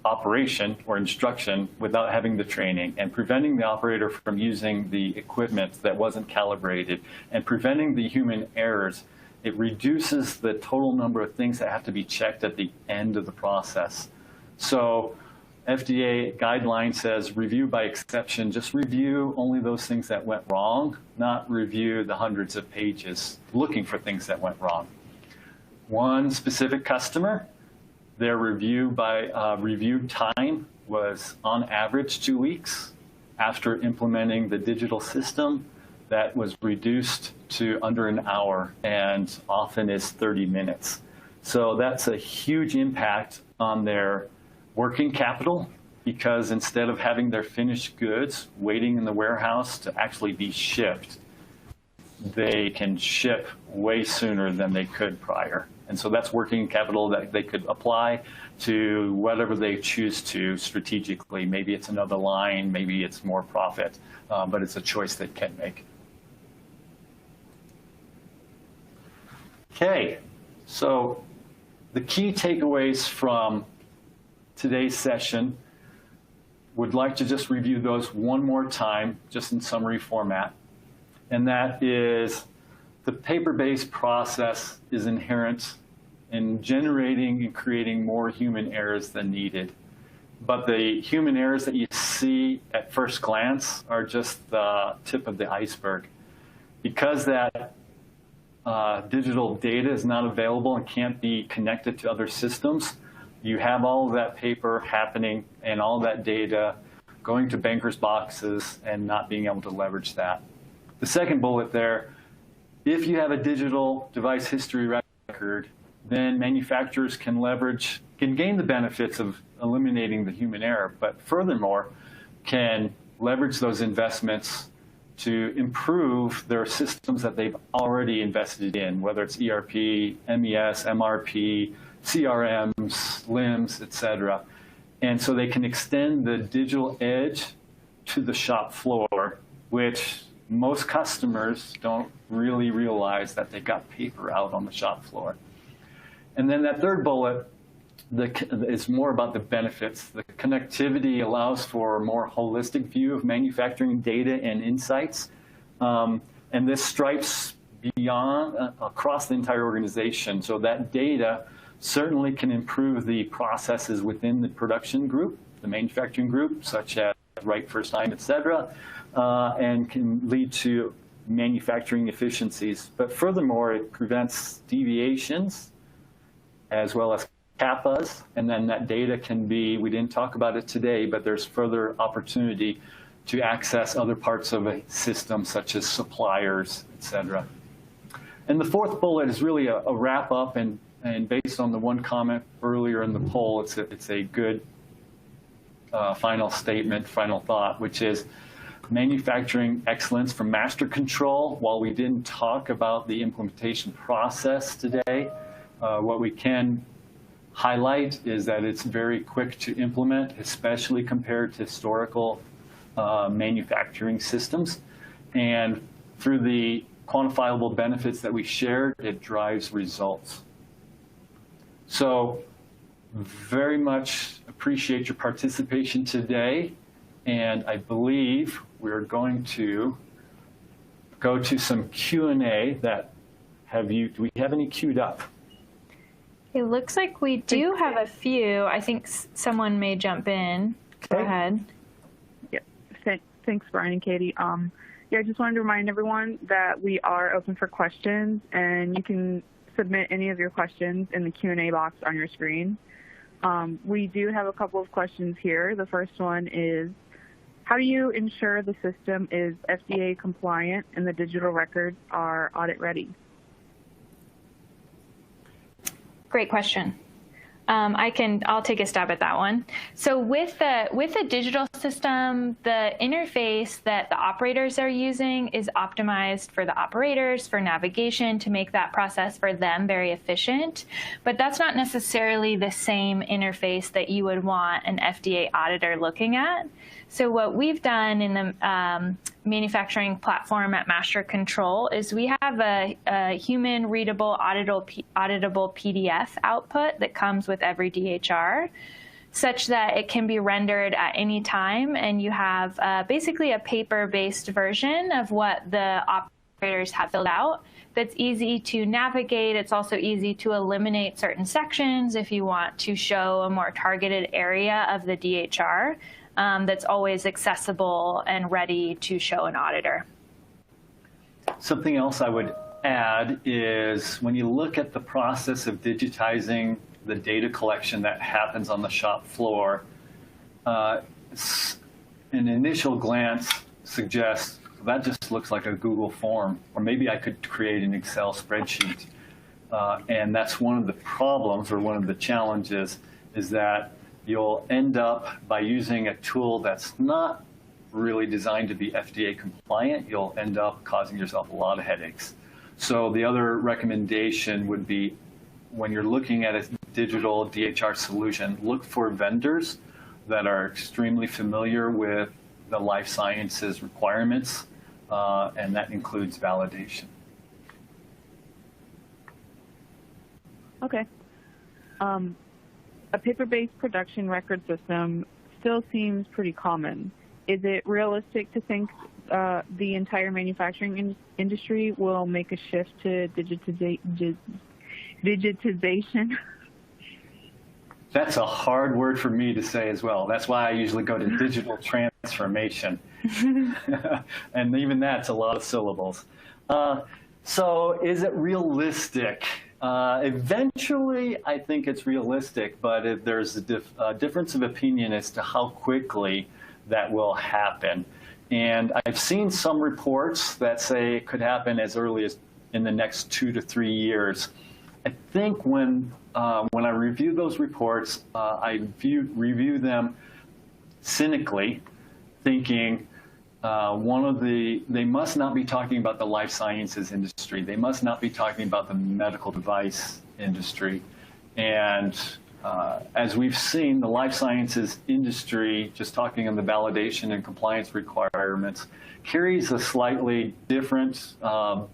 operation or instruction without having the training, and preventing the operator from using the equipment that wasn't calibrated, and preventing the human errors, it reduces the total number of things that have to be checked at the end of the process. So FDA guideline says review by exception. Just review only those things that went wrong, not review the hundreds of pages looking for things that went wrong. One specific customer, their review time was on average 2 weeks. After implementing the digital system, that was reduced to under an hour and often is 30 minutes. So that's a huge impact on their working capital, because instead of having their finished goods waiting in the warehouse to actually be shipped, they can ship way sooner than they could prior. And so that's working capital that they could apply to whatever they choose to strategically. Maybe it's another line, maybe it's more profit, but it's a choice they can make. Okay, so the key takeaways from today's session, would like to just review those one more time, just in summary format. And that is, the paper-based process is inherent in generating and creating more human errors than needed. But the human errors that you see at first glance are just the tip of the iceberg. Because that digital data is not available and can't be connected to other systems, you have all of that paper happening and all that data going to bankers' boxes and not being able to leverage that. The second bullet there, if you have a digital device history record, then manufacturers can gain the benefits of eliminating the human error, but furthermore, can leverage those investments to improve their systems that they've already invested in, whether it's ERP, MES, MRP, CRMs, LIMS, et cetera. And so they can extend the digital edge to the shop floor, which most customers don't really realize that they've got paper out on the shop floor. And then that third bullet is more about the benefits. The connectivity allows for a more holistic view of manufacturing data and insights. And this stripes beyond, across the entire organization. So that data certainly can improve the processes within the production group, the manufacturing group, such as right first time, et cetera, and can lead to manufacturing efficiencies. But furthermore, it prevents deviations as well as CAPAs, and then that data can be, we didn't talk about it today, but there's further opportunity to access other parts of a system, such as suppliers, et cetera. And the fourth bullet is really a wrap up, and based on the one comment earlier in the poll, it's a good final statement, final thought, which is manufacturing excellence from MasterControl. While we didn't talk about the implementation process today, what we can highlight is that it's very quick to implement, especially compared to historical manufacturing systems. And through the quantifiable benefits that we shared, it drives results. So very much appreciate your participation today. And I believe we're going to go to some Q&A that do we have any queued up? It looks like we do have a few. I think someone may jump in. Go ahead. Yeah. Thanks, Brian and Katie. Yeah, I just wanted to remind everyone that we are open for questions, and you can submit any of your questions in the Q&A box on your screen. We do have a couple of questions here. The first one is, how do you ensure the system is FDA compliant and the digital records are audit ready? Great question. I'll take a stab at that one. So with the digital system, the interface that the operators are using is optimized for the operators, for navigation, to make that process for them very efficient. But that's not necessarily the same interface that you would want an FDA auditor looking at. So what we've done in the manufacturing platform at MasterControl is we have a human readable, auditable PDF output that comes with every DHR, such that it can be rendered at any time, and you have basically a paper-based version of what the operators have filled out that's easy to navigate. It's also easy to eliminate certain sections if you want to show a more targeted area of the DHR. That's always accessible and ready to show an auditor. Something else I would add is when you look at the process of digitizing the data collection that happens on the shop floor, an initial glance suggests that just looks like a Google form, or maybe I could create an Excel spreadsheet. And that's one of the problems, or one of the challenges, is that you'll end up, by using a tool that's not really designed to be FDA compliant, you'll end up causing yourself a lot of headaches. So the other recommendation would be, when you're looking at a digital DHR solution, look for vendors that are extremely familiar with the life sciences requirements, and that includes validation. Okay. A paper-based production record system still seems pretty common. Is it realistic to think the entire manufacturing industry will make a shift to digitization? That's a hard word for me to say as well. That's why I usually go to digital transformation. And even that's a lot of syllables. So is it realistic? Eventually, I think it's realistic, but there's a difference of opinion as to how quickly that will happen. And I've seen some reports that say it could happen as early as in the next 2 to 3 years. I think when I review those reports, I review them cynically, thinking they must not be talking about the life sciences industry. They must not be talking about the medical device industry. And as we've seen, the life sciences industry, just talking on the validation and compliance requirements, carries a slightly different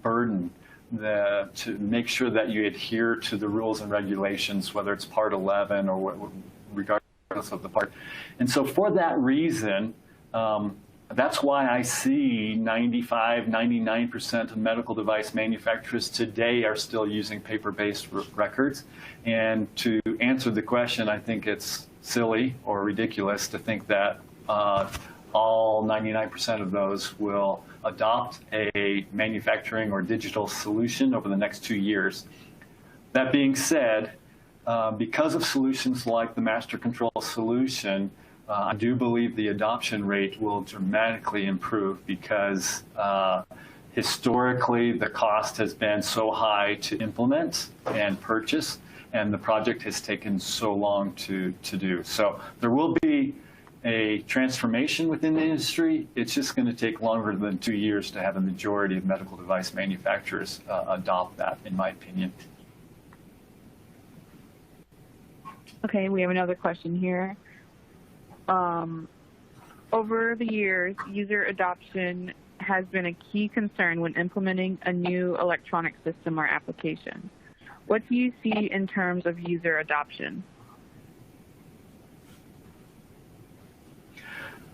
burden to make sure that you adhere to the rules and regulations, whether it's Part 11 or regardless of the part. And so for that reason, that's why I see 95, 99% of medical device manufacturers today are still using paper-based records. And to answer the question, I think it's silly or ridiculous to think that all 99% of those will adopt a manufacturing or digital solution over the next 2 years. That being said, because of solutions like the MasterControl solution, I do believe the adoption rate will dramatically improve because historically the cost has been so high to implement and purchase, and the project has taken so long to do. So there will be a transformation within the industry. It's just going to take longer than 2 years to have a majority of medical device manufacturers adopt that, in my opinion. Okay, we have another question here. Over the years, user adoption has been a key concern when implementing a new electronic system or application. What do you see in terms of user adoption?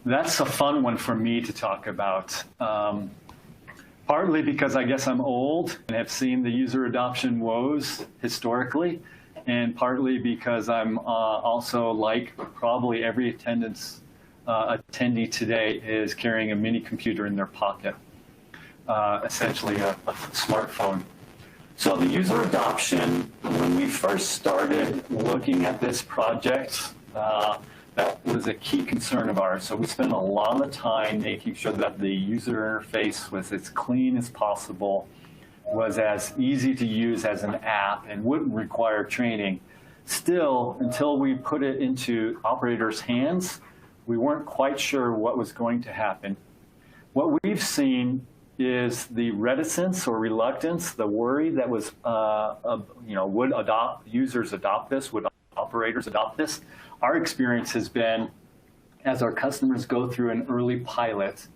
That's a fun one for me to talk about. Partly because I guess I'm old and have seen the user adoption woes historically, and partly because I'm also, like probably every attendee today, is carrying a mini computer in their pocket, essentially a smartphone. So the user adoption, when we first started looking at this project, that was a key concern of ours. So we spent a lot of time making sure that the user interface was as clean as possible, was as easy to use as an app, and wouldn't require training. Still, until we put it into operators' hands, we weren't quite sure what was going to happen. What we've seen is the reticence or reluctance, the worry that was, would users adopt this, would operators adopt this? Our experience has been, as our customers go through an early pilot,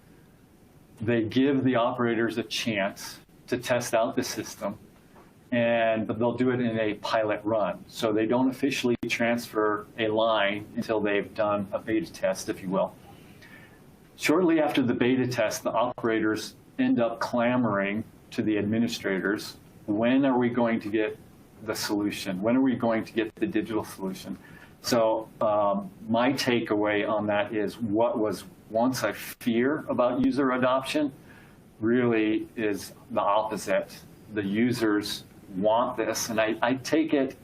they give the operators a chance to test out the system, but they'll do it in a pilot run. So they don't officially transfer a line until they've done a beta test, if you will. Shortly after the beta test, the operators end up clamoring to the administrators, when are we going to get the solution? When are we going to get the digital solution? So my takeaway on that is what was once a fear about user adoption really is the opposite. The users want this, and I take it,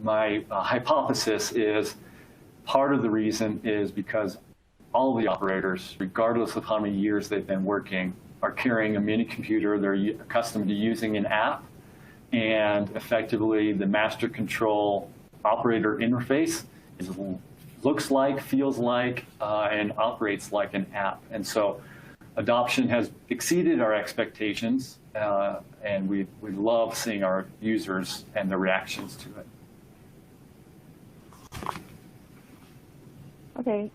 my hypothesis is part of the reason is because all the operators, regardless of how many years they've been working, are carrying a mini computer. They're accustomed to using an app, and effectively the MasterControl operator interface looks like, feels like, and operates like an app. And so adoption has exceeded our expectations, and we love seeing our users and the reactions to it. Okay,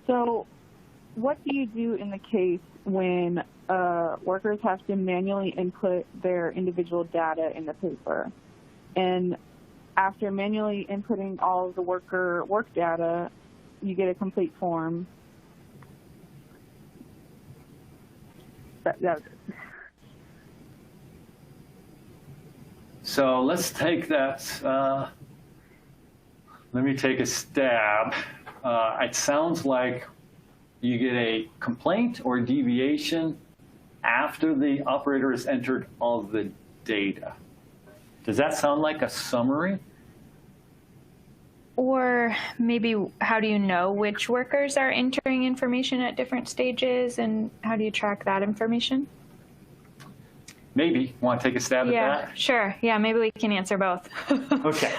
so what do you do in the case when workers have to manually input their individual data in the paper? And after manually inputting all of the worker work data, you get a complete form. That was it. So let's take that. Let me take a stab. It sounds like you get a complaint or deviation after the operator has entered all the data. Does that sound like a summary? Or maybe how do you know which workers are entering information at different stages, and how do you track that information? Maybe. Want to take a stab at that? Yeah, sure. Yeah, maybe we can answer both. Okay.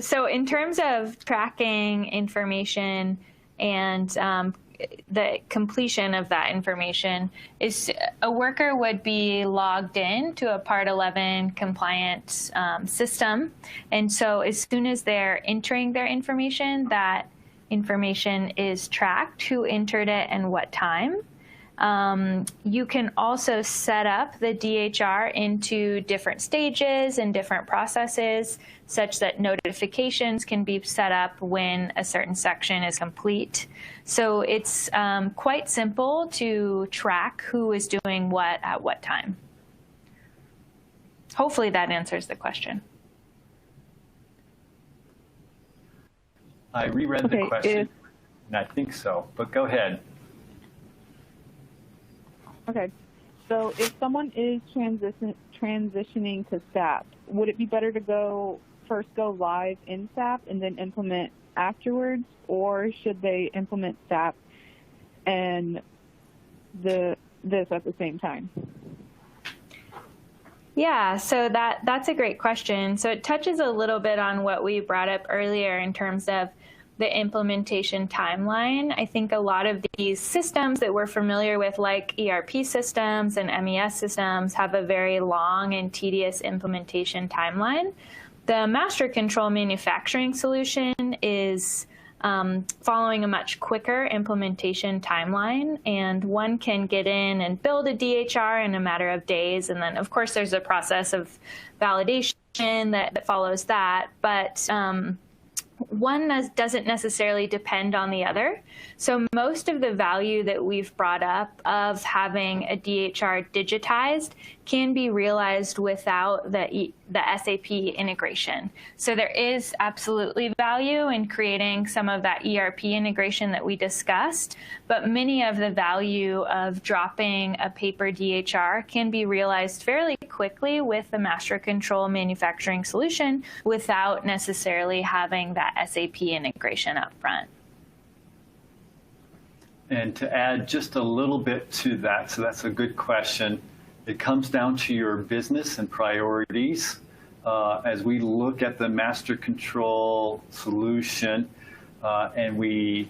So in terms of tracking information and the completion of that information, is a worker would be logged in to a Part 11 compliant system. And so as soon as they're entering their information, that information is tracked, who entered it and what time. You can also set up the DHR into different stages and different processes such that notifications can be set up when a certain section is complete. So it's quite simple to track who is doing what at what time. Hopefully that answers the question. I reread the question, and I think so, but go ahead. Okay, so if someone is transitioning to SAP, would it be better to first go live in SAP and then implement afterwards, or should they implement SAP and this at the same time? Yeah, so that's a great question. So it touches a little bit on what we brought up earlier in terms of the implementation timeline. I think a lot of these systems that we're familiar with, like ERP systems and MES systems, have a very long and tedious implementation timeline. The MasterControl manufacturing solution is following a much quicker implementation timeline, and one can get in and build a DHR in a matter of days. And then, of course, there's a process of validation that follows that, but one doesn't necessarily depend on the other. So most of the value that we've brought up of having a DHR digitized can be realized without the SAP integration. So there is absolutely value in creating some of that ERP integration that we discussed, but many of the value of dropping a paper DHR can be realized fairly quickly with the MasterControl manufacturing solution without necessarily having that SAP integration up front. And to add just a little bit to that, so that's a good question. It comes down to your business and priorities. As we look at the MasterControl solution and we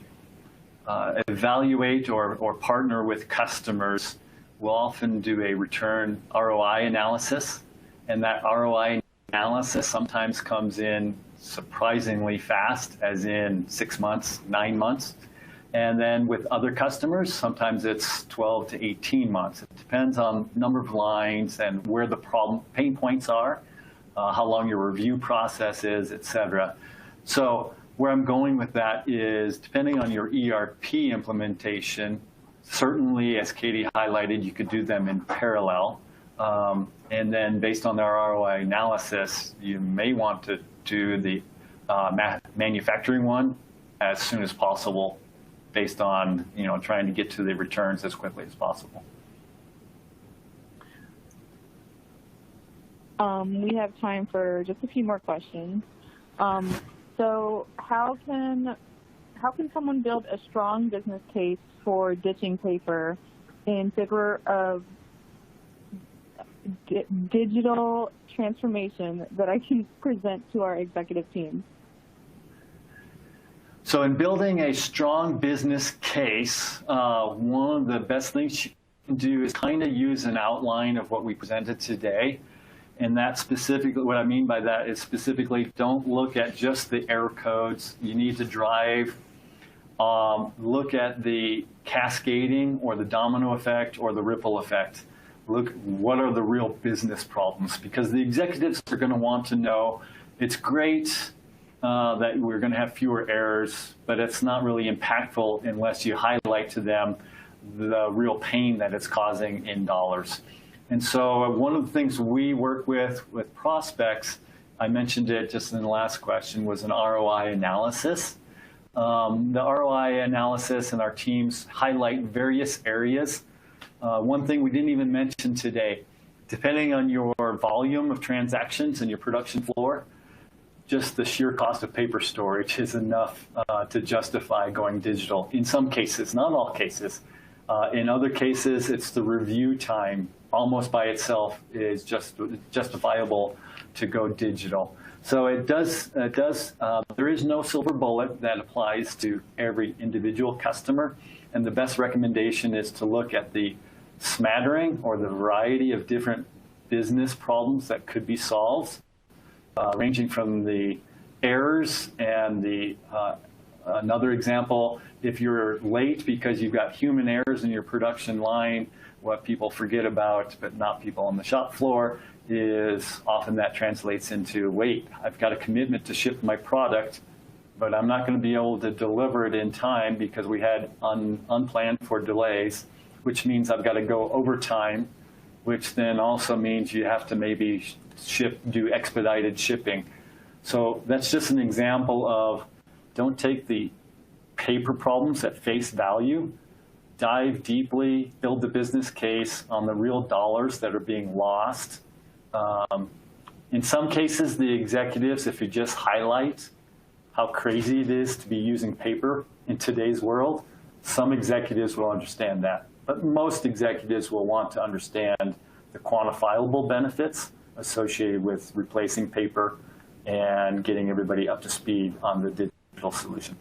evaluate or partner with customers, we'll often do a return ROI analysis. And that ROI analysis sometimes comes in surprisingly fast, as in 6 months, 9 months. And then with other customers, sometimes it's 12 to 18 months. It depends on number of lines and where the pain points are, how long your review process is, et cetera. So where I'm going with that is, depending on your ERP implementation, certainly, as Katie highlighted, you could do them in parallel. And then based on their ROI analysis, you may want to do the manufacturing one as soon as possible, based on trying to get to the returns as quickly as possible. We have time for just a few more questions. So how can someone build a strong business case for ditching paper in favor of digital transformation that I can present to our executive team? So in building a strong business case, one of the best things you can do is kind of use an outline of what we presented today. And that specifically, what I mean by that is specifically don't look at just the error codes. You need to look at the cascading or the domino effect or the ripple effect. Look, what are the real business problems? Because the executives are going to want to know, it's great that we're going to have fewer errors, but it's not really impactful unless you highlight to them the real pain that it's causing in dollars. And so one of the things we work with prospects, I mentioned it just in the last question, was an ROI analysis. The ROI analysis and our teams highlight various areas. One thing we didn't even mention today, depending on your volume of transactions in your production floor, just the sheer cost of paper storage is enough to justify going digital. In some cases, not all cases. In other cases, it's the review time almost by itself is just justifiable to go digital. So there is no silver bullet that applies to every individual customer. And the best recommendation is to look at the smattering or the variety of different business problems that could be solved, ranging from the errors and another example, if you're late because you've got human errors in your production line, what people forget about, but not people on the shop floor, is often that translates into, wait, I've got a commitment to ship my product, but I'm not going to be able to deliver it in time because we had unplanned for delays, which means I've got to go overtime, which then also means you have to maybe do expedited shipping. So that's just an example of, don't take the paper problems at face value. Dive deeply, build the business case on the real dollars that are being lost. In some cases, the executives, if you just highlight how crazy it is to be using paper in today's world, some executives will understand that. But most executives will want to understand the quantifiable benefits associated with replacing paper and getting everybody up to speed on the digital solution.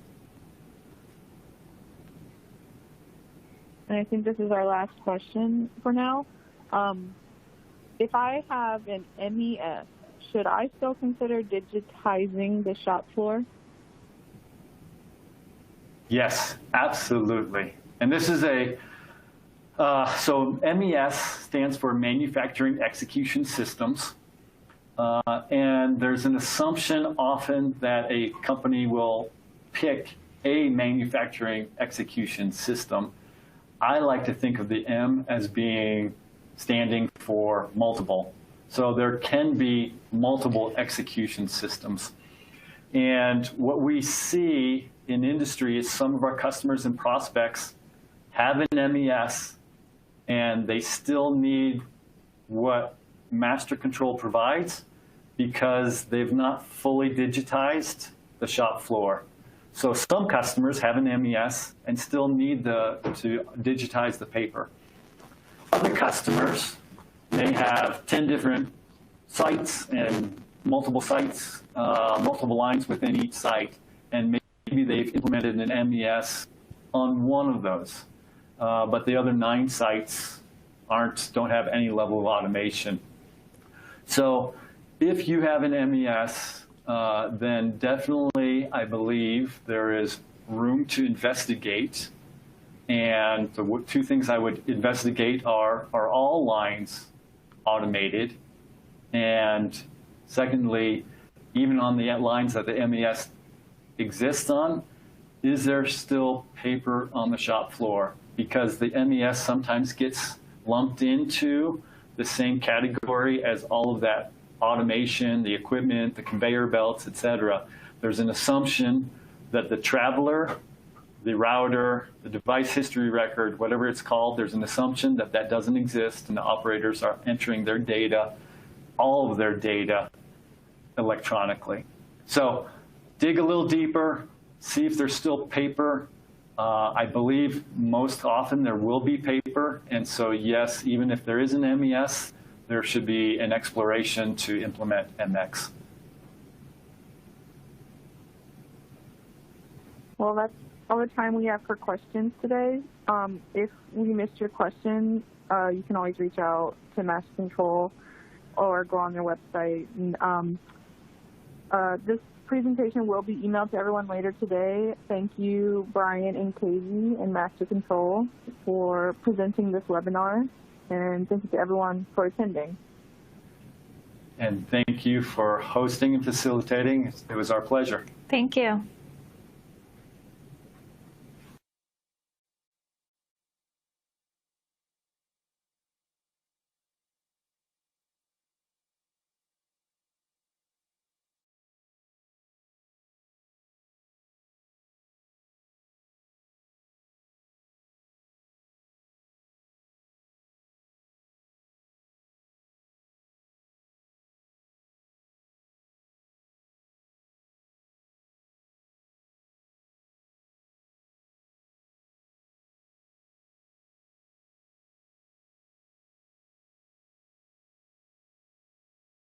And I think this is our last question for now. If I have an MES, should I still consider digitizing the shop floor? Yes, absolutely. And this is so MES stands for Manufacturing Execution Systems. And there's an assumption often that a company will pick a manufacturing execution system. I like to think of the M as being standing for multiple. So there can be multiple execution systems. And what we see in industry is some of our customers and prospects have an MES and they still need what MasterControl provides because they've not fully digitized the shop floor. So some customers have an MES and still need to digitize the paper. Other customers, they have 10 different sites and multiple sites, multiple lines within each site, and maybe they've implemented an MES on one of those, but the other 9 sites don't have any level of automation. So if you have an MES, then definitely I believe there is room to investigate. And the 2 things I would investigate are all lines automated? And secondly, even on the lines that the MES exists on, is there still paper on the shop floor? Because the MES sometimes gets lumped into the same category as all of that automation, the equipment, the conveyor belts, et cetera. There's an assumption that the traveler, the router, the device history record, whatever it's called, there's an assumption that that doesn't exist and the operators are entering their data, all of their data, electronically. So dig a little deeper, see if there's still paper. I believe most often there will be paper, and so yes, even if there is an MES, there should be an exploration to implement MX. Well, that's all the time we have for questions today. If we missed your question, you can always reach out to MasterControl or go on their website. And, this presentation will be emailed to everyone later today. Thank you, Brian and Katie and MasterControl for presenting this webinar. And thank you to everyone for attending. And thank you for hosting and facilitating. It was our pleasure. Thank you.